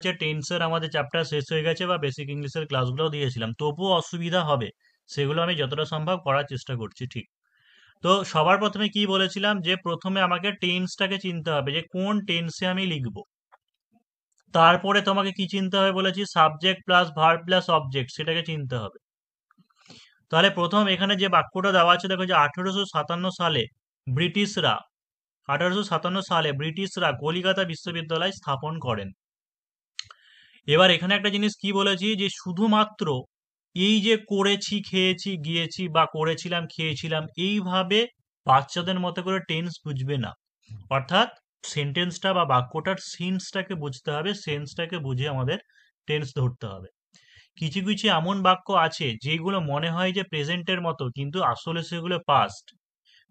যে টেন্সের আমাদের চ্যাপ্টার শেষ হয়ে গেছে বা বেসিক ইংলিশের ক্লাসগুলোও দিয়েছিলাম, তবুও অসুবিধা হবে, সেগুলো আমি যতটা সম্ভব করার চেষ্টা করছি। ঠিক, তো সবার প্রথমে কি বলেছিলাম যে প্রথমে আমাকে টেন্সটাকে চিনতে হবে যে কোন টেন্সে আমি লিখবো। তারপরে তোমাকে কি চিনতে হবে বলেছি, subject plus verb plus object, সেটাকে চিনতে হবে। তাহলে প্রথম এখানে যে বাক্যটা দেওয়া আছে দেখো, যে 1857 সালে ব্রিটিশরা কলিকাতা বিশ্ববিদ্যালয় স্থাপন করেন। এবার এখানে একটা জিনিস কি বলেছি, যে শুধুমাত্র এই যে করেছি খেয়েছি গিয়েছি বা করেছিলাম খেয়েছিলাম এইভাবে বাচ্চাদের মতো করে টেন্স বুঝবে না। অর্থাৎ সেন্টেন্সটা বা বাক্যটার সেন্সটাকে বুঝতে হবে, সেন্সটাকে বুঝে আমাদের টেন্স ধরতে হবে। কিছু কিছু এমন বাক্য আছে যেগুলো মনে হয় যে প্রেজেন্টের মতো, কিন্তু আসলে সেগুলো পাস্ট।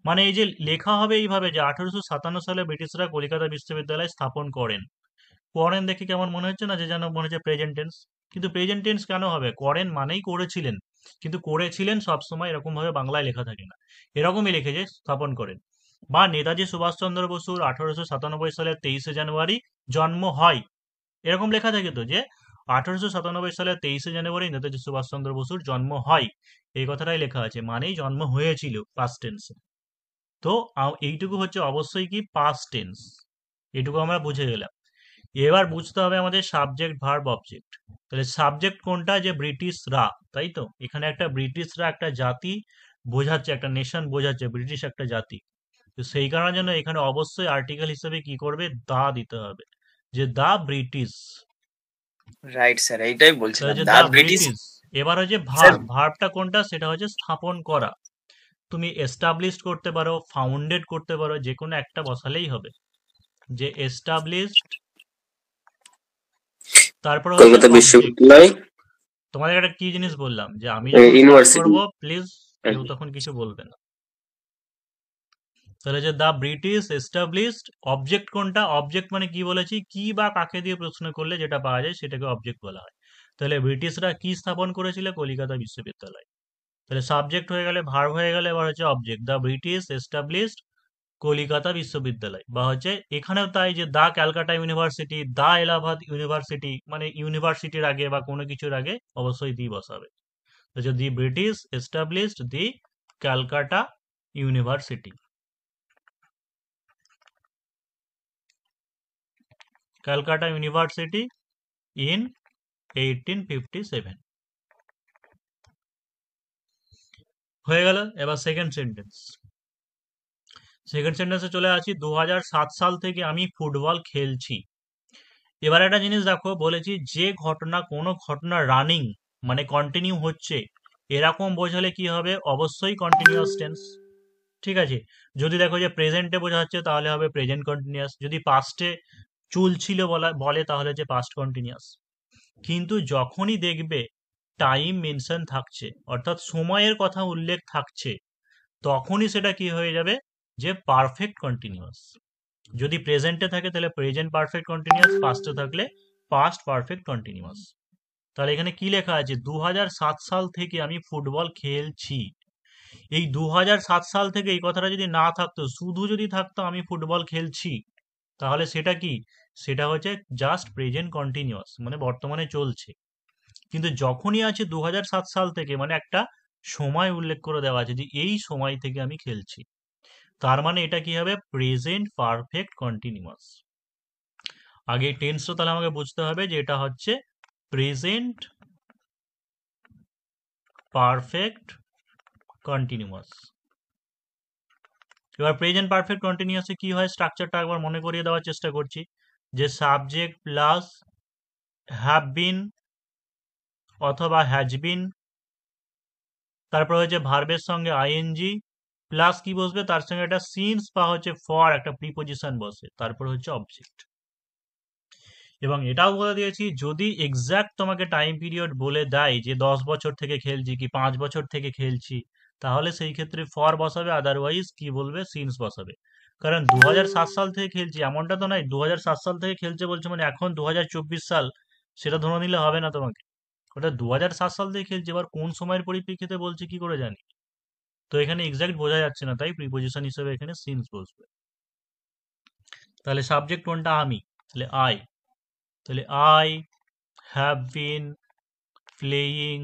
মানে এই যে লেখা হবে এইভাবে, যে 1857 সালে ব্রিটিশরা কলিকাতা বিশ্ববিদ্যালয় স্থাপন করেন। করেন দেখে কেমন মনে হচ্ছে না, যে যেন মনে হচ্ছে প্রেজেন্ট টেন্স। কিন্তু প্রেজেন্ট টেন্স কেন হবে, করেন মানেই করেছিলেন, কিন্তু করেছিলেন সবসময় এরকম ভাবে বাংলায় লেখা থাকে না, এরকমই লিখেছে স্থাপন করেন। বা নেতাজি সুভাষচন্দ্র বসুর 1897 সালের 23শে জানুয়ারি জন্ম হয়, এরকম লেখা থাকে তো, যে 1897 সালের 23শে জানুয়ারি নেতাজি সুভাষচন্দ্র বসুর জন্ম হয়, এই কথাটাই লেখা আছে, মানেই জন্ম হয়েছিল পাস্ট টেন্সে। তো এইটুকু হচ্ছে অবশ্যই কি পাস্ট টেন্স, এটুকু আমরা বুঝে গেলাম। এবার বুঝতে হবে আমাদের সাবজেক্ট ভার্ব অবজেক্ট। তাহলে সাবজেক্ট কোনটা, যে ব্রিটিশরা, তাই তো, এখানে একটা ব্রিটিশরা একটা জাতি বোঝাচ্ছে, একটা নেশন বোঝাচ্ছে, ব্রিটিশ একটা জাতি। তো সেই কারণের জন্য এখানে অবশ্যই আর্টিকেল হিসেবে কি করবে, দা দিতে হবে, যে দা ব্রিটিশ। রাইট স্যার, এইটাই তাহলে বলছিলাম, যে দা দা ব্রিটিশ। ব্রিটিশ। এবার হচ্ছে স্যার, ভার্ব, ভার্বটা কোনটা, সেটা হচ্ছে স্থাপন করা। তুমি এস্টাবলিশড করতে পারো, ফাউন্ডেড করতে পারো, যে কোনো একটা বসালেই হবে, যে এস্টাবলিশড। তারপর হচ্ছে কলকাতা অবজেক্ট। বিশ্ববিদ্যালয় তোমাদের একটা কি জিনিস বললাম, যে আমি যখন স্টার্ট ইউনিভার্সিটি। করব প্লিজ কেউ তখন কিছু বলবে না। তাহলে যে দা ব্রিটিশ এস্টাবলিশড, অবজেক্ট কোনটা, অবজেক্ট মানে কি বলেছি, কি বা কাকে দিয়ে প্রশ্ন করলে যেটা পাওয়া যায় সেটাকে অবজেক্ট বলা হয়। তাহলে ব্রিটিশরা কি স্থাপন করেছিল, কলিকাতা বিশ্ববিদ্যালয়। তাহলে সাবজেক্ট হয়ে গেলে, ভার্ব হয়ে গেলে, এবার হচ্ছে object, the British established Kalikata বিশ্ববিদ্যালয়। বা হচ্ছে এখানেও তাই, যে the Calcutta university, the Allahabad university, মানে ইউনিভার্সিটির আগে বা কোনো কিছুর আগে অবশ্যই দি বসাবে। তো যে দি British established the Calcutta university, Calcutta university in 1857। হয়ে গেল। এবার সেকেন্ড সেন্টেন্স, সেকেন্ড সেন্টেন্সে চলে আসি, 2007 সাল থেকে আমি ফুটবল খেলছি। এবার একটা জিনিস দেখো, বলেছি যে ঘটনা, কোনো ঘটনা রানিং মানে কন্টিনিউ হচ্ছে, এরকম বোঝালে কি হবে, অবশ্যই কন্টিনিউয়াস টেন্স। ঠিক আছে, যদি দেখো যে প্রেজেন্টে বোঝাচ্ছে তাহলে হবে প্রেজেন্ট কন্টিনিউয়াস, যদি পাস্টে চলছিল বলে তাহলে যে পাস্ট কন্টিনিউয়াস। কিন্তু যখনই দেখবে টাইম মেনশন থাকছে, অর্থাৎ সময়ের কথা উল্লেখ থাকছে, তখনই সেটা কি হয়ে যাবে, যে পারফেক্ট কন্টিনিউয়াস। যদি প্রেজেন্টে থাকে তাহলে প্রেজেন্ট পারফেক্ট কন্টিনিউয়াস, পাস্টে থাকলে পাস্ট পারফেক্ট কন্টিনিউয়াস। তাহলে এখানে কি লেখা আছে, 2007 সাল থেকে আমি ফুটবল খেলছি। এই 2007 সাল থেকে এই কথাটা যদি না থাকতো, শুধু যদি থাকতো আমি ফুটবল খেলছি, তাহলে সেটা কি, সেটা হচ্ছে জাস্ট প্রেজেন্ট কন্টিনিউয়াস, মানে বর্তমানে চলছে। কিন্তু যখনই আছে 2007 সাল থেকে, মানে একটা সময় উল্লেখ করে দেওয়া আছে, যে এই সময় থেকে আমি খেলছি, তার মানে এটা কি হবে, প্রেজেন্ট পারফেক্ট কন্টিনিউয়াস। আগে টেন্সটা তাহলে আমাকে বুঝতে হবে, যে এটা হচ্ছে প্রেজেন্ট পারফেক্ট কন্টিনিউয়াস। এবার প্রেজেন্ট পারফেক্ট কন্টিনিউয়াসে কি হয়, স্ট্রাকচারটা একবার মনে করিয়ে দেওয়ার চেষ্টা করছি, যে সাবজেক্ট প্লাস হ্যাভ বিন অথবা হ্যাজ বিন, তারপর হচ্ছে ভার্বের সঙ্গে আইএনজি, প্লাস কি বসবে, তার সঙ্গে একটা সিন্স বা হচ্ছে ফর একটা প্রিপোজিশন বসে, তারপর হচ্ছে অবজেক্ট। এবং এটাও বলে দিয়েছি, যদি এক্সাক্ট তোমাকে টাইম পিরিয়ড বলে দেয়, যে 10 বছর থেকে খেলছি কি 5 বছর থেকে খেলছি, তাহলে সেই ক্ষেত্রে ফর বসাবে, আদারওয়াইজ কি বলবে, সিন্স বসাবে। কারণ 2007 সাল থেকে খেলছি এমনটা তো নয়, 2007 সাল থেকে খেলছে বলছে মানে এখন 2024 সাল, সেটা ধরে নিলে হবে না তোমাকে। ওটা 2007 সাল থেকে খেলছে, এবার কোন সময়ের পরিপ্রেক্ষিতে বলছে কি করে জানি। তো এখানে এক্সাক্ট বোঝা যাচ্ছে না, তাই প্রিপোজিশন হিসেবে এখানে সিন্স বসবে। তাহলে সাবজেক্ট কোনটা, আমি, তাহলে আই। তাহলে I have been playing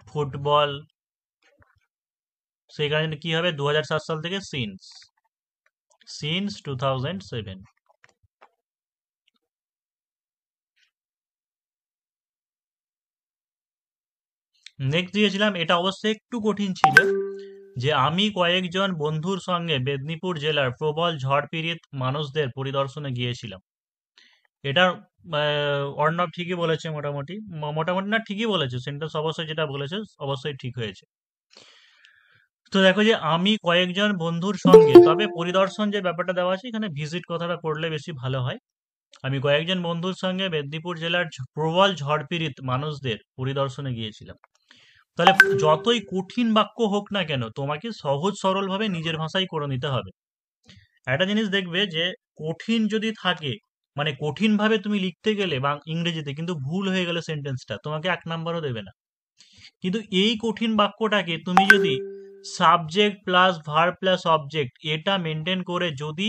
football, সেখানে কি হবে 2007 সাল থেকে সিন্স 2007। নেক্সট দিয়েছিলাম, এটা অবশ্যই একটু কঠিন ছিল, যে আমি কয়েকজন বন্ধুর সঙ্গে মেদিনীপুর জেলার প্রবল ঝড়পীড়িত মানুষদের পরিদর্শনে গিয়েছিলাম। এটা অর্ণব ঠিকই বলেছে, মোটামুটি মোটামুটি না, ঠিকই বলেছে, সেন্টেন্স অবশ্যই যেটা বলেছে অবশ্যই ঠিক হয়েছে। তো দেখো যে আমি কয়েকজন বন্ধুর সঙ্গে, তবে পরিদর্শন যে ব্যাপারটা দেওয়া আছে এখানে ভিজিট কথাটা করলে বেশি ভালো হয়। আমি কয়েকজন বন্ধুর সঙ্গে মেদিনীপুর জেলার প্রবল ঝড়পীড়িত মানুষদের পরিদর্শনে গিয়েছিলাম। তাহলে যতই কঠিন বাক্য হোক না কেন, তোমাকে সহজ সরলভাবে নিজের ভাষায় করে নিতে হবে। একটা জিনিস দেখবে যে কঠিন যদি থাকে, মানে কঠিন ভাবে তুমি লিখতে গেলে বা ইংরেজিতে কিন্তু ভুল হয়ে গেলে সেন্টেন্সটা তোমাকে 1 নাম্বারও দেবে না। কিন্তু এই কঠিন বাক্যটাকে তুমি যদি subject plus verb plus object এটা মেনটেন করে যদি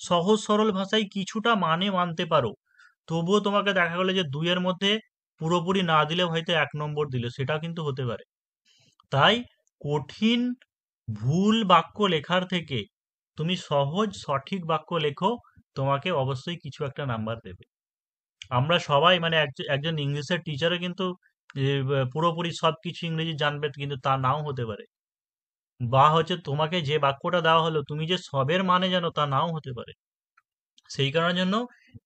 সহজ সরল ভাষায় কিছুটা মানে মানতে পারো, তবুও তোমাকে দেখা গেলো যে 2 এর মধ্যে পুরোপুরি না দিলেও হয়তো 1 নম্বর দিলে, সেটাও কিন্তু হতে পারে। তাই কঠিন ভুল বাক্য লেখার থেকে তুমি সহজ সঠিক বাক্য লেখো, তোমাকে অবশ্যই কিছু একটা নাম্বার দেবে। আমরা সবাই মানে একজন ইংলিশের টিচারও কিন্তু পুরোপুরি সবকিছু ইংরেজি জানবে কিন্তু তা নাও হতে পারে, বা হচ্ছে তোমাকে যে বাক্যটা দেওয়া হলো তুমি যে সবের মানে জানো তা নাও হতে পারে। সেই কারণের জন্য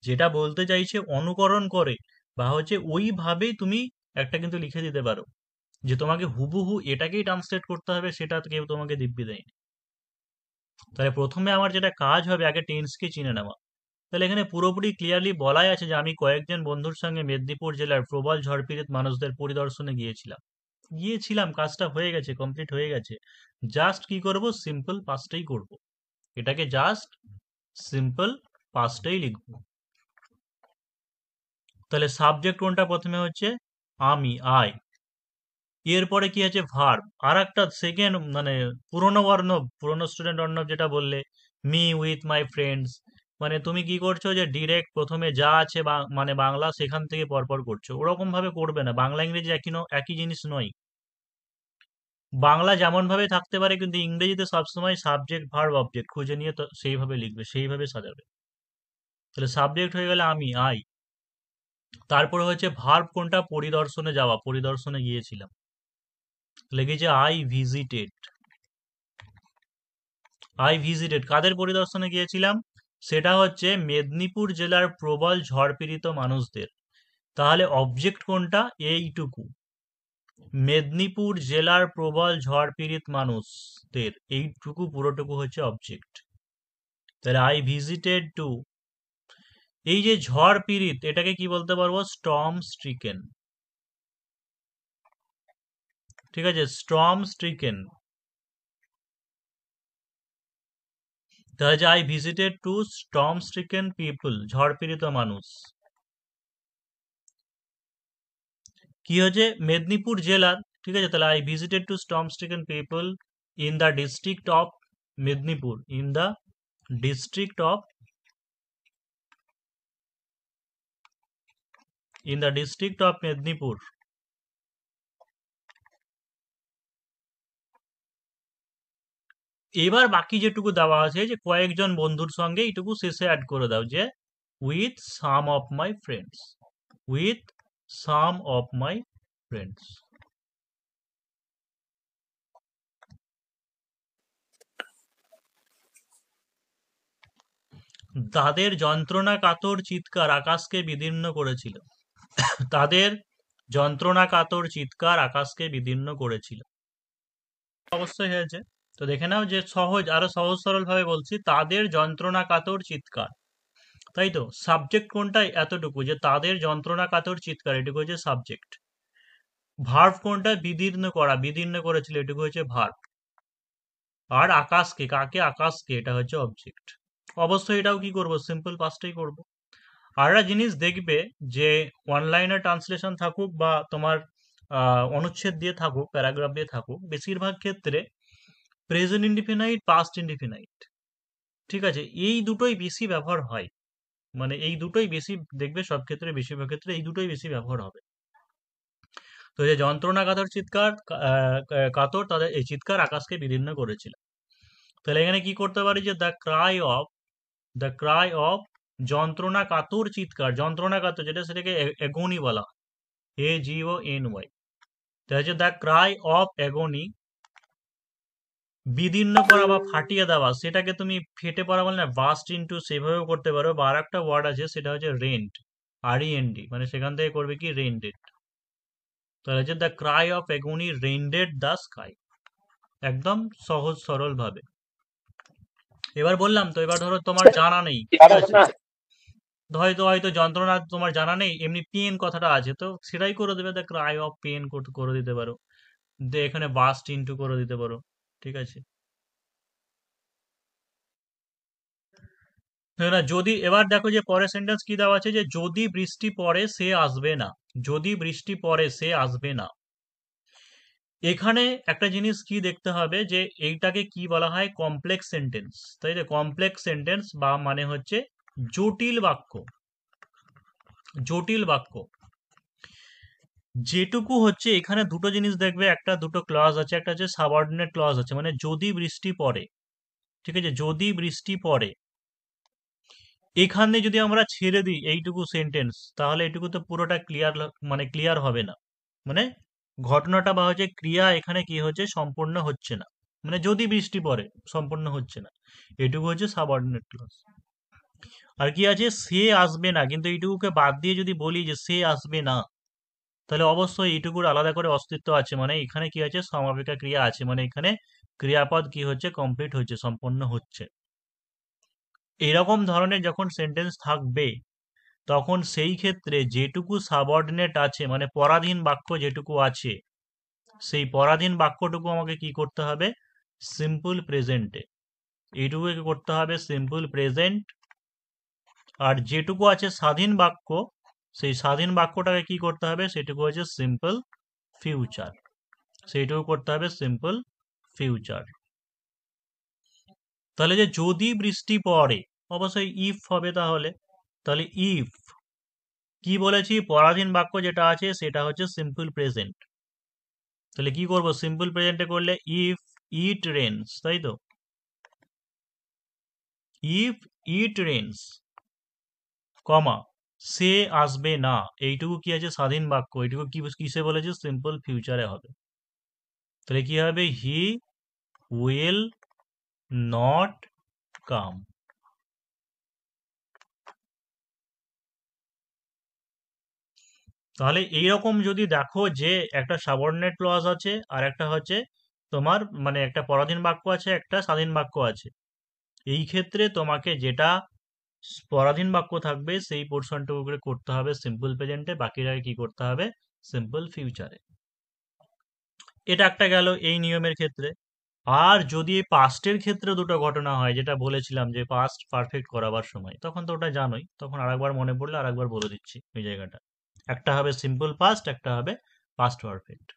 যেটা বলতে চাইছে অনুকরণ করে বা হচ্ছে ওইভাবেই তুমি একটা কিন্তু লিখে দিতে পারো, যে তোমাকে হুবহু এটাকেই ট্রান্সলেট করতে হবে সেটা কেউ তোমাকে দিব্যি দেয়নি। তাহলে প্রথমে আমার যেটা কাজ হবে আগে টেন্সকে চিনে নেওয়া। তাহলে এখানে পুরোপুরি ক্লিয়ারলি বলাই আছে যে আমি কয়েকজন বন্ধুর সঙ্গে মেদিনীপুর জেলার প্রবল ঝড়পীড়িত মানুষদের পরিদর্শনে গিয়েছিলাম, কাজটা হয়ে গেছে, কমপ্লিট হয়ে গেছে। জাস্ট কি করব, সিম্পল পাস্টেই করব, এটাকে জাস্ট সিম্পল পাস্টেই লিখব। তাহলে সাবজেক্ট কোনটা প্রথমে হচ্ছে আমি, আই, এরপরে কি আছে ভার্ব, আর একটা সেকেন্ড মানে পুরোনো অর্ণব, পুরোনো স্টুডেন্ট অর্ণব যেটা বললে মি উইথ মাই ফ্রেন্ডস, মানে তুমি কি করছো যে ডিরেক্ট প্রথমে যা আছে মানে বাংলা সেখান থেকে পরপর করছো, ওরকম ভাবে করবে না, বাংলা ইংরেজি একই জিনিস নয়। বাংলা যেমন ভাবে থাকতে পারে কিন্তু ইংরেজিতে সবসময় সাবজেক্ট ভার্ব অবজেক্ট খুঁজে নিয়ে তো সেইভাবে লিখবে, সেইভাবে সাজাবে। তাহলে সাবজেক্ট হয়ে গেলে আমি, আই। তারপরে হচ্ছে ভার্ব কোনটা, পরিদর্শনে যাওয়া, পরিদর্শনে গিয়েছিলাম, লেগেছে আই ভিজিটেড কাদের পরিদর্শনে গিয়েছিলাম, সেটা হচ্ছে মেদিনীপুর জেলার প্রবল ঝড়পীড়িত মানুষদের। তাহলে অবজেক্ট কোনটা, এইটুকু, মেদিনীপুর জেলার প্রবল ঝড়পীড়িত মানুষদের, এইটুকু পুরোটুকু হচ্ছে অবজেক্ট। তাহলে আই ভিজিটেড টু, এই যে ঝড় পীড়িত এটাকে কি বলতে পারবো, স্টর্ম স্ট্রিকেন। ঠিক আছে, স্টর্ম স্ট্রিকেন। তাহলে যে I visited to storm stricken people, ঝড় পীড়িত মানুষ। কি হচ্ছে মেদিনীপুর জেলার, ঠিক আছে, তাহলে I visited to storm stricken people in the district of Medinipur, district of in the district of Medinipur. এবার বাকি যেটুকু দেওয়া আছে যে কয়েকজন বন্ধুর সঙ্গে, এইটুকু শেষে অ্যাড করে দাও যে with some of my friends, with some of my friends. তাদের যন্ত্রণা কাতর চিৎকার আকাশকে বিদীর্ণ করেছিল, তাদের যন্ত্রণা কাতর চিৎকার আকাশকে বিদীর্ণ করেছিল, অবশ্যই হয়েছে। তো দেখে নাও যে আরো সহজ সরল ভাবে বলছি, তাদের যন্ত্রণা কাতর চিৎকার, তাই তো সাবজেক্ট কোনটা, এতটুকু যে তাদের যন্ত্রণা কাতর চিৎকার, এটুকু হচ্ছে সাবজেক্ট। ভার্ব কোনটা, বিদীর্ণ করেছিল, এটুকু হচ্ছে ভার্ব। আর আকাশকে, আকাশকে, এটা হচ্ছে অবজেক্ট। অবশ্যই এটাও কি করব, সিম্পল পাস্টেই করব। আর একটা জিনিস দেখবে যে অনলাইনে ট্রান্সলেশন থাকুক বা তোমার অনুচ্ছেদ দিয়ে থাকুক, প্যারাগ্রাফ দিয়ে থাকুক, বেশিরভাগ ক্ষেত্রে প্রেজেন্ট ইনডিফিনাইট, পাস্ট ইনডিফিনাইট, ঠিক আছে, এই দুটোই বেশি ব্যবহার হয়। মানে এই দুটোই বেশি দেখবে, সব ক্ষেত্রে বেশিরভাগ ক্ষেত্রে এই দুটোই বেশি ব্যবহার হবে। তো যে যন্ত্রণা কাতর চিৎকার, কাতর তাদের এই চিৎকার আকাশকে বিদীর্ণ করেছিল। তাহলে এখানে কি করতে পারি যে দ্য ক্রাই অফ যন্ত্রণা কাতর চিৎকার, যন্ত্রণা কাতর যেটা সেটাকে এগোনি বলা হয়, AGONY। তাহলে হচ্ছে দ্য ক্রাই অফ এগোনি, বিদীর্ণ করা বা ফাটিয়ে দেওয়া, সেটাকে তুমি ফেটে পড়া বলে না, বাস্ট ইনটু সেভাবেও করতে পারো। বা আর একটা ওয়ার্ড আছে সেটা হচ্ছে রেন্ট, REND, মানে সেখান থেকে করবে কি রেন্ডেড। তাহলে হচ্ছে the cry of agony rended the sky, একদম সহজ সরল ভাবে। এবার বললাম তো, এবার ধরো তোমার জানা নেই, ঠিক আছে, হয়তো হয়তো যন্ত্রণা তোমার জানা নেই, এমনি পেন কথাটা আছে, তো সেটাই করে দেবে, দ্য ক্রাই অফ পেন করে দিতে পারো, এখানে বাস্ট ইনটু করে দিতে পারো, ঠিক আছে। না, যদি এবার দেখো যে পরের সেন্টেন্স কি দেওয়া আছে, যে যদি বৃষ্টি পড়ে সে আসবে না, যদি বৃষ্টি পড়ে সে আসবে না। এখানে একটা জিনিস কি দেখতে হবে, যে এইটাকে কি বলা হয়, কমপ্লেক্স সেন্টেন্স, তাই তো। কমপ্লেক্স সেন্টেন্স বা মানে হচ্ছে জটিল বাক্য, জটিল বাক্য। যেটুকু হচ্ছে এখানে দুটো জিনিস দেখবে, একটা দুটো ক্লজ আছে, একটা হচ্ছে সাবঅর্ডিনেট ক্লজ আছে, মানে যদি বৃষ্টি পড়ে, ঠিক আছে, যদি বৃষ্টি পড়ে। এখানে যদি আমরা ছেড়ে দিই এইটুকু সেন্টেন্স, তাহলে এটুকু তো পুরোটা ক্লিয়ার, মানে ক্লিয়ার হবে না, মানে ঘটনাটা বা হচ্ছে ক্রিয়া এখানে কি হচ্ছে, সম্পূর্ণ হচ্ছে না, মানে যদি বৃষ্টি পড়ে সম্পূর্ণ হচ্ছে না। এটুকু হচ্ছে সাবঅর্ডিনেট ক্লজ। আর কি আছে, সে আসবে না, কিন্তু এইটুকুকে বাদ দিয়ে যদি বলি যে সে আসবে না, তাহলে অবশ্যই এইটুকুর আলাদা করে অস্তিত্ব আছে, মানে এখানে কি আছে, সমাপিকা ক্রিয়া আছে, মানে এখানে ক্রিয়াপদ কি হচ্ছে, কমপ্লিট হচ্ছে, সম্পন্ন হচ্ছে। এরকম ধরনের যখন সেন্টেন্স থাকবে, তখন সেই ক্ষেত্রে যেটুকু সাবঅর্ডিনেট আছে, মানে পরাধীন বাক্য যেটুকু আছে, সেই পরাধীন বাক্যটুকু আমাকে কি করতে হবে, সিম্পল প্রেজেন্টে, এইটুকু কি করতে হবে, সিম্পল প্রেজেন্ট। আর যেটুকু আছে স্বাধীন বাক্য, সেই স্বাধীন বাক্যটাকে কি করতে হবে, সেটুকু হচ্ছে সিম্পল ফিউচার, সেইটুকু করতে হবে সিম্পল ফিউচার। তাহলে যে যদি বৃষ্টি পড়ে, অবশ্যই ইফ হবে, তাহলে তাহলে ইফ কি বলেছি, পরাধীন বাক্য যেটা আছে সেটা হচ্ছে সিম্পল প্রেজেন্ট। তাহলে কি করব, সিম্পল প্রেজেন্টে করলে ইফ ইট রেন্স, তাই তো, ইফ ইট রেন্স, কমা সে আসবে না, এইটুকু কি আছে, স্বাধীন বাক্য, এইটুকু কি কিসে বলেছে, সিম্পল ফিউচারে হবে। তাহলে কি হবে, হি উইল নট কাম। তাহলে এইরকম যদি দেখো যে একটা সাবঅর্ডিনেট ক্লজ আছে, আর একটা হচ্ছে তোমার মানে একটা পরাধীন বাক্য আছে, একটা স্বাধীন বাক্য আছে, এই ক্ষেত্রে তোমাকে যেটা পরাধীন বাক্য থাকবে সেই পোর্শনটুকু করে করতে হবে সিম্পল প্রেজেন্টে, বাকিটাকে কি করতে হবে, সিম্পল ফিউচারে। এটা একটা গেল এই নিয়মের ক্ষেত্রে। আর যদি পাস্টের ক্ষেত্রে দুটো ঘটনা হয়, যেটা বলেছিলাম যে পাস্ট পারফেক্ট করাবার সময়, তখন তো ওটা জানোই, তখন আরেকবার মনে পড়লে আরেকবার বলে দিচ্ছি ওই জায়গাটা। একটা হবে সিম্পল পাস্ট, একটা হবে পাস্ট পারফেক্ট।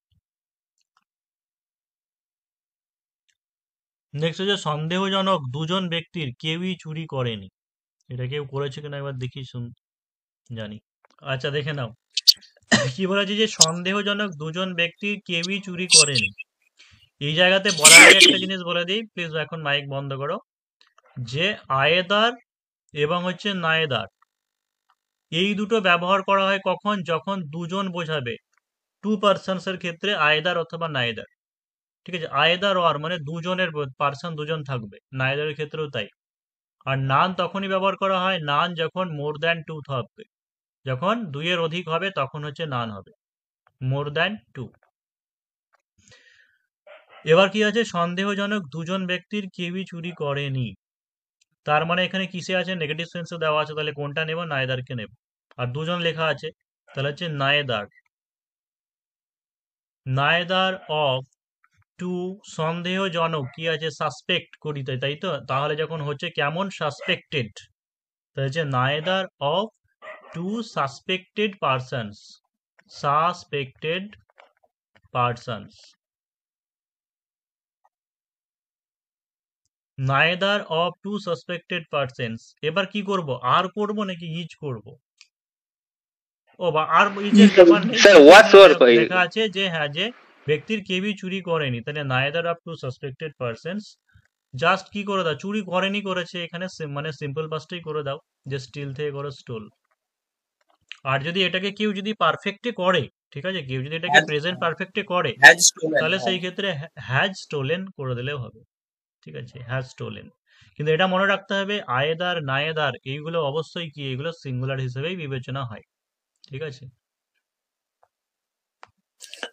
নেক্সট হচ্ছে সন্দেহজনক দুজন ব্যক্তির কেউই চুরি করেনি। এটা কেউ করেছে কিনা একবার দেখি, জানি। আচ্ছা, দেখে নাও কি বলেছে, যে সন্দেহজনক দুজন ব্যক্তির কেউই চুরি করেনি। এই জায়গাতে বলার আগে একটা জিনিস বলে দিই, প্লিজ এখন মাইক বন্ধ করো, যে আয়েদার এবং হচ্ছে নায়েদার, এই দুটো ব্যবহার করা হয় কখন, যখন দুজন বোঝাবে, টু পার্সনস এর ক্ষেত্রে আয়েদার অথবা নায়েদার, ঠিক আছে, আয়েদার অর মানে দুজনের, পার্সন দুজন থাকবে, নায়েদারের ক্ষেত্রেও তাই। আর নান তখনই ব্যবহার করা হয়, নান যখন মোর দ্যান টু থাকবে, যখন দুইয়ের অধিক হবে তখন হচ্ছে নান হবে, মোর দ্যান টু। এবার কি আছে, সন্দেহজনক দুজন ব্যক্তির কেউই চুরি করেনি, তার মানে এখানে কিসে আছে, নেগেটিভ সেন্সে দেওয়া আছে, তাহলে কোনটা নেব, নায়েদারকে নেব। আর দুজন লেখা আছে, তাহলে হচ্ছে নায়েদার, নায়েদার অফ টু, সন্দেহজনক কি আছে, সাসপেক্ট করি তাই, তাই তো, তাহলে যখন হচ্ছে কেমন, সাসপেক্টেড, তাহলে হচ্ছে neither of two suspected persons, suspected persons. Neither of two suspected persons. এবার কি করব, আর করব নাকি ইজ করব? ও বা আর ইজের ব্যাপার নেই, স্যার যেহেতু হোয়াটস এখানে ওয়ার্ক লেখা আছে যে হ্যাঁ, যে ব্যক্তির কেউই চুরি করেনি, তাহলে neither of two suspected persons just কি করে দাও, চুরি করেনি করেছে এখানে মানে সিম্পল পাস্টেই করে দাও, যে স্টিল থেকে করো স্টোল। আর যদি এটাকে কেউ যদি পারফেক্টে করে, ঠিক আছে, কেউ যদি এটাকে প্রেজেন্ট পারফেক্টে করে, হ্যাজ স্টোলেন। তাহলে সেই ক্ষেত্রে হ্যাজ স্টোলেন করে দিলেও হবে। ঠিক আছে, হ্যাজ স্টোলেন। কিন্তু এটা মনে রাখতে হবে, আয়েদার নায়েদার এইগুলো অবশ্যই কি, এগুলো সিঙ্গুলার হিসেবেই বিবেচনা হয়। ঠিক আছে।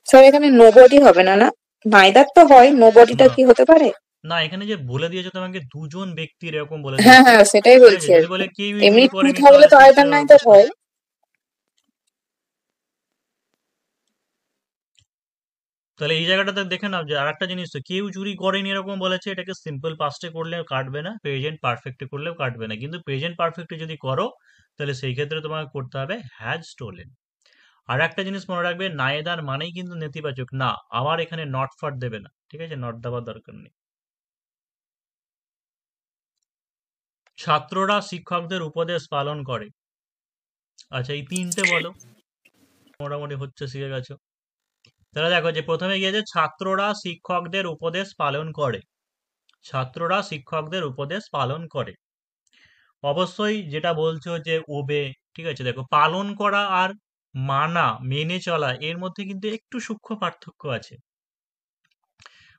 স্যার এখানে নোবডি হবে না, না? নাইদার তো হয়, নোবডিটা না কি হতে পারে? না, এখানে যে বলে দিয়েছে তোমাকে দুজন ব্যক্তির, এরকম বলে হ্যাঁ দিয়েছে। হ্যাঁ, সেটাই ঠিক আছে, বলছি আর যদি কি। বলে কেউই এমনি চুরি ট্রু করেনি, থাকলে তাহলে তো তো আইদার নাইদার হয়। তাহলে এই জায়গাটাতে দেখে নাও যে আরেকটা জিনিস, তো কেউ চুরি করেনি এরকম বলেছে, এটাকে সিম্পল পাস্টে করলেও কাটবে না, প্রেজেন্ট পারফেক্টে করলেও কাটবে না, কিন্তু প্রেজেন্ট পারফেক্টে যদি করো, তাহলে সেই ক্ষেত্রে তোমাকে করতে হবে হ্যাজ স্টোলেন। আর একটা জিনিস মনে রাখবে, নায়েদার মানেই কিন্তু নেতিবাচক না, আবার এখানে নট ফর দেবে না। ঠিক আছে, নট দেওয়ার দরকার নেই। ছাত্ররা শিক্ষকদের উপদেশ পালন করে। আচ্ছা, এই তিনটে বলো, মোটামুটি হচ্ছে, শিখে গেছো। তাহলে দেখো, যে প্রথমে গিয়েছে ছাত্ররা শিক্ষকদের উপদেশ পালন করে। ছাত্ররা শিক্ষকদের উপদেশ পালন করে, অবশ্যই যেটা বলছো যে ওবে। ঠিক আছে, দেখো পালন করা আর মানা, মেনে চলা, এর মধ্যে কিন্তু একটু সূক্ষ্ম পার্থক্য আছে।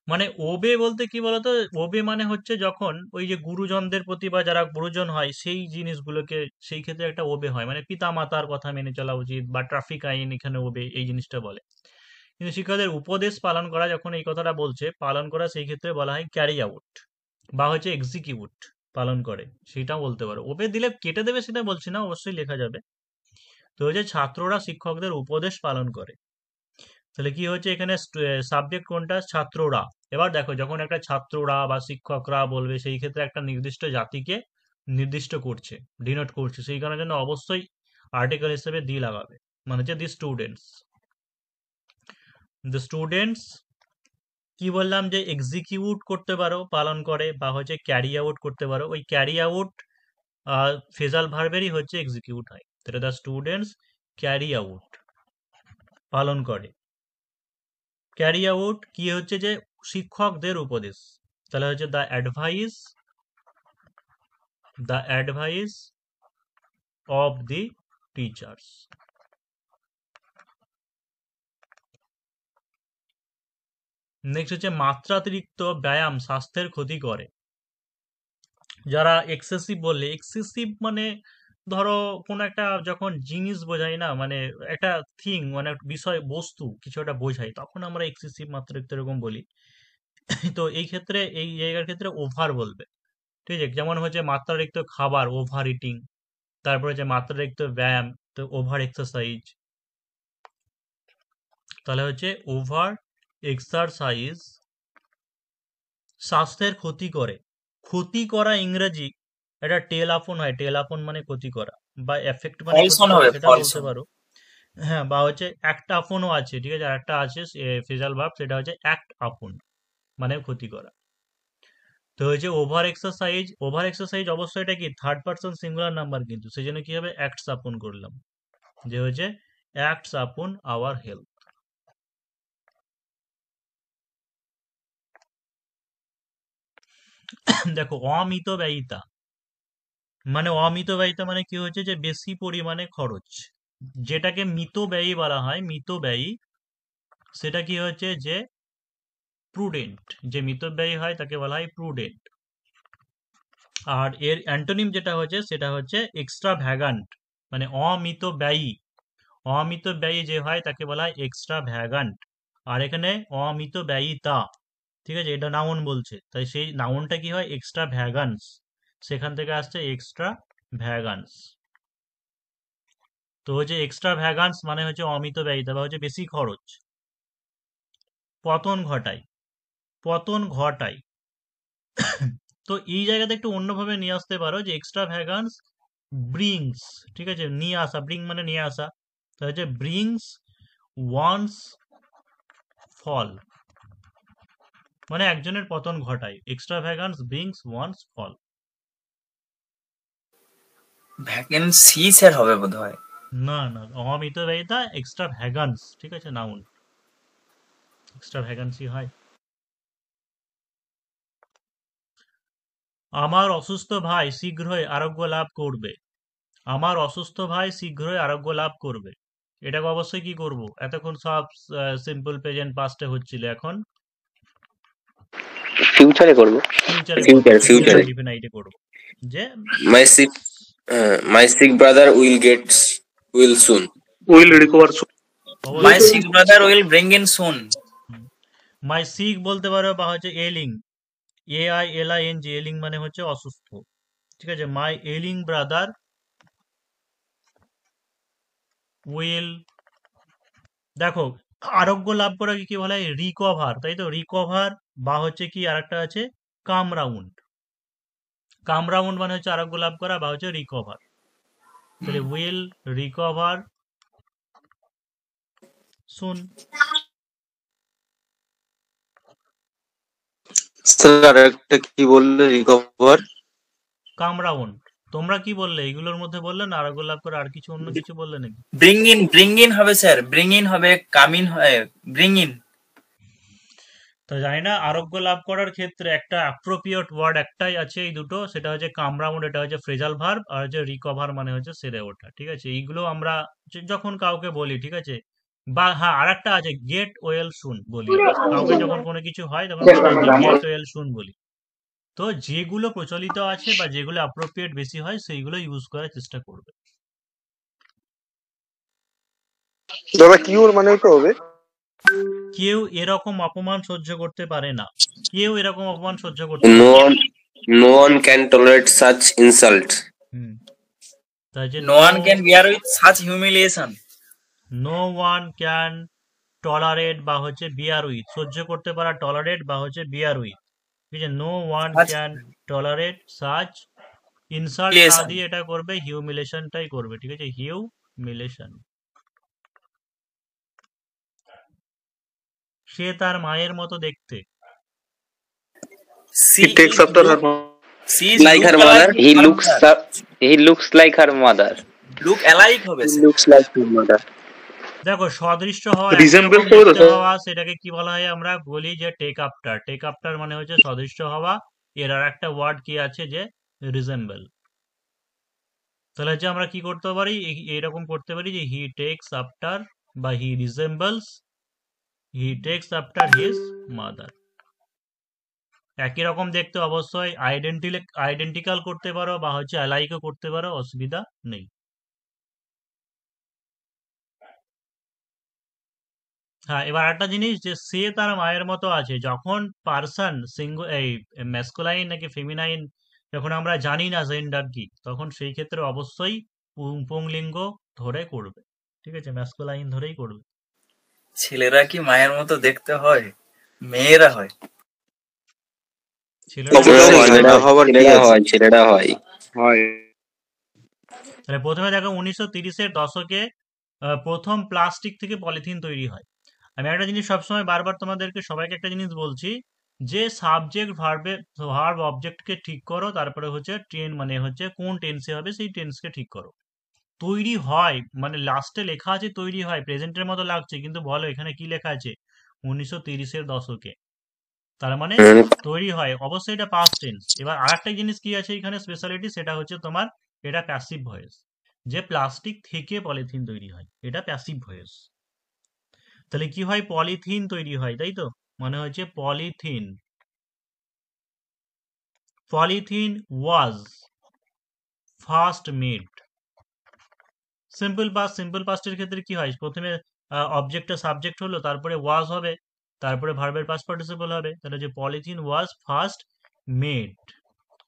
মানে ওবে বলতে কি বলতো, ওবে মানে হচ্ছে যখন ওই যে গুরুজনদের প্রতি বা যারা গুরুজন হয় সেই জিনিসগুলোকে, সেই ক্ষেত্রে একটা ওবে হয়, মানে পিতা মাতার কথা মেনে চলা উচিত, বা ট্রাফিক আইন এখানে ওবে এই জিনিসটা বলে। কিন্তু শিক্ষকদের উপদেশ পালন করা, যখন এই কথাটা বলছে পালন করা, সেই ক্ষেত্রে বলা হয় ক্যারি আউট, বা হচ্ছে এক্সিকিউট, পালন করে, সেটাও বলতে পারো। ওবে দিলে কেটে দেবে সেটা বলছি না, অবশ্যই লেখা যাবে। তো হচ্ছে ছাত্ররা শিক্ষকদের উপদেশ পালন করে, তাহলে কি হচ্ছে এখানে সাবজেক্ট কোনটা, ছাত্ররা। এবার দেখো, যখন একটা ছাত্ররা বা শিক্ষকরা বলবে, সেই ক্ষেত্রে একটা নির্দিষ্ট জাতিকে নির্দিষ্ট করছে, ডিনোট করছে, সেই কারণের জন্য অবশ্যই আর্টিকেল হিসেবে দি লাগাবে, মানে হচ্ছে দি স্টুডেন্টস। দ্য স্টুডেন্টস কি বললাম, যে এক্সিকিউট করতে পারো পালন করে, বা হচ্ছে ক্যারি আউট করতে পারো, ওই ক্যারি আউট ফেজাল ভার্বেরই হচ্ছে এক্সিকিউট হয়, তাহলে দ্য স্টুডেন্টস ক্যারি আউট, পালন করে। ক্যারি আউট কি হচ্ছে, যে শিক্ষকদের উপদেশ, তাহলে হচ্ছে the advice of the teachers. Next হচ্ছে মাত্রাতিরিক্ত ব্যায়াম স্বাস্থ্যের ক্ষতি করে। যারা এক্সেসিভ বললে, এক্সেসিভ মানে ধরো কোনো একটা যখন জিনিস বোঝাই না, মানে একটা থিং, মানে একটা বিষয় বস্তু কিছু একটা বোঝাই, তখন আমরা এক্সেসিভ মাত্রাতিরিক্ত এরকম বলি। তো এই ক্ষেত্রে, এই জায়গার ক্ষেত্রে ওভার বলবে। ঠিক আছে, যেমন হচ্ছে মাত্রাতিরিক্ত খাবার, ওভার ইটিং। তারপরে হচ্ছে মাত্রাতিরিক্ত ব্যায়াম, তো ওভার এক্সারসাইজ। তাহলে হচ্ছে ওভার এক্সারসাইজ স্বাস্থ্যের ক্ষতি করে। ক্ষতি করা ইংরেজি এটা টেল আপন হয়, টেল আপন মানে ক্ষতি করা, বা এফেক্ট মানে ক্ষতি ফলসন করা, হবে, সেটা বলতে ফলসন। পারো। হ্যাঁ, বা হচ্ছে অ্যাক্ট আপনও আছে, ঠিক আছে, আর একটা আছে ফ্রেজাল ভার্ব, সেটা হচ্ছে অ্যাক্ট আপন, মানে ক্ষতি করা। তো হচ্ছে ওভার এক্সারসাইজ, ওভার এক্সারসাইজ অবশ্যই এটা কি থার্ড পার্সন সিঙ্গুলার নাম্বার, কিন্তু সেই জন্য কি হবে, অ্যাক্টস আপন করলাম, যে হচ্ছে অ্যাক্টস আপন আওয়ার হেলথ। দেখো, অমিতব্যয়িতা মানে, অমিতব্যয়িতা মানে কি হচ্ছে, যে বেশি পরিমাণে খরচ, যেটাকে মিতব্যয়ী বলা হয়, মিতব্যয়ী, সেটা কি হচ্ছে, যে প্রুডেন্ট, যে মিতব্যয়ী হয় তাকে বলা হয় প্রুডেন্ট। আর এর অ্যান্টোনিম যেটা হচ্ছে, সেটা হচ্ছে এক্সট্রা ভ্যাগান্ট, মানে অমিতব্যয়ী। অমিতব্যয়ী যে হয় তাকে বলা হয় এক্সট্রা ভ্যাগান্ট। আর এখানে অমিতব্যয়িতা, ঠিক আছে, এটা নাউন বলছে, তাই সেই নাউনটা কি হয়, এক্সট্রা ভ্যাগান্স, সেখান থেকে আসছে এক্সট্রা ভ্যাগান্স। তো হচ্ছে এক্সট্রা ভ্যাগান্স মানে হচ্ছে অমিতব্যয়িতা, বা হচ্ছে বেশি খরচ। পতন ঘটায়, পতন ঘটায়। তো এই জায়গাতে একটু অন্যভাবে নিয়ে আসতে পারো, যে এক্সট্রা ভ্যাগান্স ব্রিংস, ঠিক আছে, নিয়ে আসা, ব্রিং মানে নিয়ে আসা, তো হচ্ছে ব্রিংস ওয়ান্স ফল। মানে একজনের পতন ঘটায়। এক্সট্রাভ্যাগান্স ব্রিংস ওয়ান্স ফল। ভ্যাকেন্সি স্যার হবে বোধহয়। না না, অমিতব্যয়িতা এক্সট্রাভ্যাগান্স, ঠিক আছে, নাউন। এক্সট্রাভ্যাগান্সি হয়। আমার অসুস্থ ভাই শীঘ্রই আরোগ্য লাভ করবে। আমার অসুস্থ ভাই শীঘ্রই আরোগ্য লাভ করবে। এটাকে অবশ্যই কি করব, এতক্ষণ সব সিম্পল প্রেজেন্ট পাস্টে হচ্ছিল, এখন ফিউচারে করবো। ফিউচারে করব, ফিউচারে ফিউচার ফিউচারে ইনডিফিনাইটে করব। যে my sick brother will get will soon. will recover soon. My sick brother will bring in soon. My sick বলতে পারো, বা হচ্ছে এলিং, AILING, এলিং মানে হচ্ছে অসুস্থ, ঠিক আছে। মাই এলিং ব্রাদার উইল, দেখো আরোগ্য লাভ করাকে কি বলা হয়, রিকভার, তাই তো, রিকভার, বা হচ্ছে কি আরেকটা আছে কাম রাউন্ড। কাম রাউন্ড মানে হচ্ছে আরোগ্য লাভ করা, বা হচ্ছে রিকভার। তাহলে উইল রিকভার সুন। স্যার একটা কি বললে, রিকভার? কাম রাউন্ড। তোমরা কি বললে, এগুলোর মধ্যে বললে না আরোগ্য লাভ করে, আর কিছু অন্য কিছু বললে নাকি? ব্রিং ইন হবে স্যার, ব্রিং ইন হবে, কাম ইন হয়, ব্রিং ইন। তো জানি না, আরোগ্য লাভ করার ক্ষেত্রে একটা অ্যাপ্রোপ্রিয়েট ওয়ার্ড একটাই আছে, এই দুটো, সেটা হচ্ছে কাম রাউন্ড, এটা হচ্ছে ফ্রেজাল ভার্ব, আর হচ্ছে রিকভার মানে হচ্ছে সেরে ওঠা, ঠিক আছে। এইগুলো আমরা যখন কাউকে বলি, ঠিক আছে, বা হ্যাঁ আর একটা আছে গেট ওয়েল সুন বলি, কাউকে যখন কোনো কিছু হয় তখন গেট ওয়েল সুন বলি। তো যেগুলো প্রচলিত আছে বা যেগুলো অ্যাপ্রোপ্রিয়েট বেশি হয় সেইগুলো ইউজ করার চেষ্টা করবে। দাদা কিউর মানেই তো হবে। কেউ এরকম অপমান সহ্য করতে পারে না, কেউ এরকম অপমান সহ্য করতে No পারে না। one, no one can tolerate such insult. Hmm, তাই যে no one can bear with such humiliation. No one can tolerate বা হচ্ছে বিয়ার উইথ, সহ্য করতে পারা, টলারেট বা হচ্ছে বিয়ার উইথ, ঠিক আছে। No one can tolerate such insult না Humiliation. দিয়ে এটা করবে, হিউমিলেশনটাই করবে, ঠিক আছে, হিউমিলেশন। সে তার মায়ের মতো দেখতে। He takes after her mom. She is Like her look mother, alike he her looks mother. he looks like her mother. Look alike হবে He sir. looks like her mother. দেখো সদৃশ্য হওয়া, Resemble একরকম করে দেখতে তো। হওয়া, সেটাকে কি বলা হয়, আমরা বলি যে টেক আফটার। টেক আফটার মানে হচ্ছে সদৃশ্য হওয়া। এর আর একটা ওয়ার্ড কি আছে যে রিজেম্বল। তাহলে হচ্ছে আমরা কি করতে পারি, এরকম করতে পারি যে হি টেক্স আফটার বা he resembles, he takes after his mother. একই রকম দেখতে, অবশ্যই আইডেন্টিক্যাল করতে পারো বা হচ্ছে অ্যালাইকও করতে পারো, অসুবিধা নেই। হ্যাঁ, এবার একটা জিনিস যে সে তার মায়ের মতো আছে, যখন পার্সন এই ম্যাসকুলাইন নাকি ফেমিনাইন যখন আমরা জানি না জেন্ডার কি, তখন সেই ক্ষেত্রে অবশ্যই পুংলিঙ্গ ধরে করবে, ঠিক আছে, ম্যাসকুলাইন ধরেই করবে। ছেলেরা কি মায়ের মতো দেখতে হয়? মেয়েরা হয়। ছেলেরা অবশ্যই হয়। হয়, না হওয়ার কি আছে? ছেলেরা হয়। হয়। তাহলে প্রথমে দেখো 1930-এর দশকে প্রথম প্লাস্টিক থেকে পলিথিন তৈরি হয়। আমি একটা জিনিস সবসময় বারবার তোমাদেরকে সবাইকে একটা জিনিস বলছি, যে সাবজেক্ট ভার্ব অবজেক্টকে ঠিক করো, তারপরে হচ্ছে মানে হচ্ছে কোন টেন্সে হবে সেই টেন্সকে ঠিক করো। তৈরি হয় মানে লাস্টে লেখা আছে তৈরি হয়, প্রেজেন্টের মতো লাগছে, কিন্তু বলো এখানে কি লেখা আছে 1930-এর দশকে, তার মানে তৈরি হয়, অবশ্যই এটা পাস্ট টেন্স। এবার আরেকটা জিনিস কি আছে এখানে স্পেশালিটি, সেটা হচ্ছে তোমার এটা প্যাসিভ ভয়েস, যে প্লাস্টিক থেকে পলিথিন তৈরি হয়, এটা প্যাসিভ ভয়েস। তাহলে কি হয়, পলিথিন তৈরি হয়, তাই তো, মানে হচ্ছে polythene, polythene was first made. Simple পাস্টের ক্ষেত্রে কি হয়, প্রথমে অবজেক্টটা সাবজেক্ট হলো, তারপরে ওয়াজ হবে, তারপরে ভার্বের পাস্ট পার্টিসিপল হবে, তাহলে যে polythene was first made,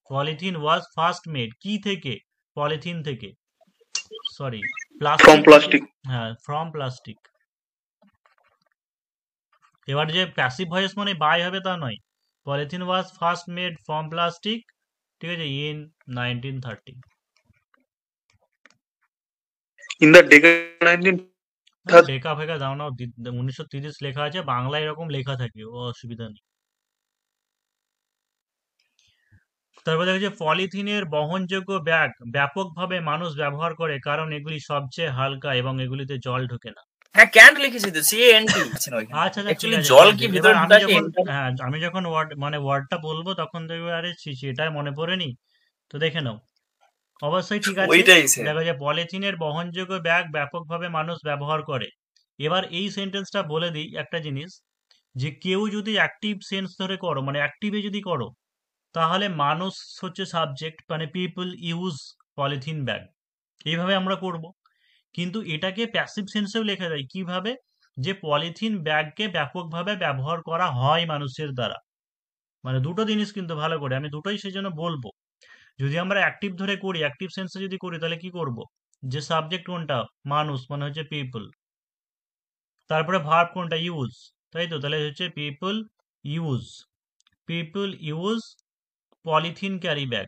polythene was first made কি থেকে, পলিথিন থেকে, সরি From plastic. হ্যাঁ, ফ্রম প্লাস্টিক। এবার যে প্যাসিভ ভয়েস মানে বাই হবে তা নয়, polythene was first made from plastic, ঠিক আছে, ইন 1930। In the decade 19 লেখা ফেকা দাও না, 1930 লেখা আছে, বাংলা এরকম লেখা থাকে, ও অসুবিধা নেই। তারপর দেখা যাচ্ছে পলিথিনের বহনযোগ্য ব্যাগ ব্যাপকভাবে মানুষ ব্যবহার করে কারণ এগুলি সবচেয়ে হালকা এবং এগুলিতে জল ঢোকে না। হ্যাঁ ক্যান্ট লিখেছি তো, CANT লিখছেন ওইখানে। আচ্ছা আচ্ছা, ঠিক অ্যাকচুয়ালি আছে জল ঠিক কি আছে। ভিতরে এবার আমি ঢুকাচ্ছে যখন enter- হ্যাঁ আমি যখন ওয়ার্ডটা বলবো তখন দেখবে আরে এটাই মনে পড়েনি, তো দেখে নাও। অবশ্যই ঠিক আছে। ওইটাই স্যার। দেখো যে পলিথিনের বহনযোগ্য ব্যাগ ব্যাপকভাবে মানুষ ব্যবহার করে। এবার এই সেন্টেন্সটা বলে দিই একটা জিনিস, যে কেউ যদি অ্যাক্টিভ সেন্স ধরে করো, মানে অ্যাক্টিভে যদি করো, তাহলে মানুষ হচ্ছে সাবজেক্ট, মানে পিপল ইউজ পলিথিন ব্যাগ, এইভাবে আমরা করব। কিন্তু এটাকে প্যাসিভ সেন্সেও লেখা যায় কিভাবে, যে পলিথিন ব্যাগকে ব্যাপকভাবে ব্যবহার করা হয় মানুষের দ্বারা। মানে দুটো জিনিস কিন্তু ভালো করে আমি দুটোই সেজন্য বলবো। যদি আমরা অ্যাক্টিভ ধরে করি, অ্যাক্টিভ সেন্সে যদি করি, তাহলে কি করব, যে সাবজেক্ট কোনটা, মানুষ, মানে হচ্ছে পিপল, তারপরে ভার্ব কোনটা, ইউজ, তাই তো, তাহলে হচ্ছে people use polythene carry bag.